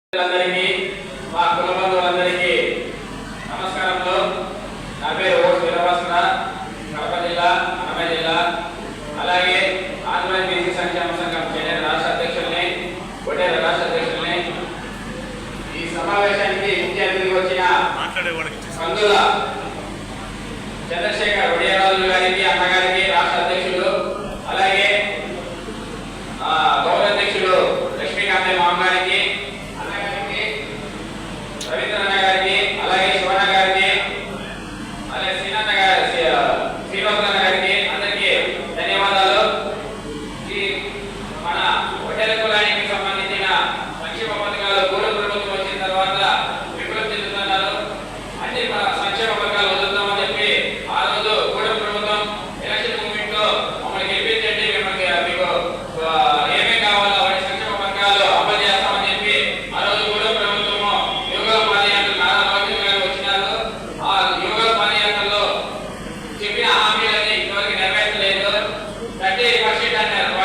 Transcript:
మా కుల బంధువులందరికీ నమస్కారంలో. నా పేరు ఓ శ్రీనివాస, కడప జిల్లా, అన్నమయ్య జిల్లా, అలాగే ఆంధ్రప్రదేశ్ బీసీ సంక్షేమ సంఘం చెన్నై రాష్ట్ర అధ్యక్షుల్ని, కొట్టేరు రాష్ట్ర అధ్యక్షుల్ని. ఈ సమావేశానికి ముఖ్య అతిథిగా వచ్చిన కందుల చంద్రశేఖర్ వడియారాజు గారికి, అన్నగారికి, రాష్ట్ర అధ్యక్షులు, అలాగే గౌరవ అధ్యక్షులు లక్ష్మీకాంత మామ గారికి, రవీంద్రన్న గారికి, అలాగే శివన్న గారికి, అలాగే శ్రీనివాసన్న గారికి అందరికీ ధన్యవాదాలు. ఈ మన హోటల్ కులానికి సంబంధించిన సంక్షేమ పథకాలు గూడెం ప్రభుత్వం వచ్చిన తర్వాత విప్లవం చెందుతున్నారు. అన్ని సంక్షేమ పథకాలు వదులుతామని చెప్పి ఆ రోజు గూడెం ప్రభుత్వం ఎలక్షన్ మూమెంట్ లో మమ్మల్ని గెలిపించండి, మీకు ఏమేమి కావాలో వాటి సంక్షేమ పథకాలు అమలు చేస్తామని చెప్పి ఆ రోజు గూడెం ప్రభుత్వము యోగా పాదయాత్ర నారా లోకేష్ గారు వచ్చినారు. ఆ యోగా పాదయాత్రలో చెప్పిన హామీలని ఇంతవరకు నెరవేర్చలేదు. 30% అన్నారు.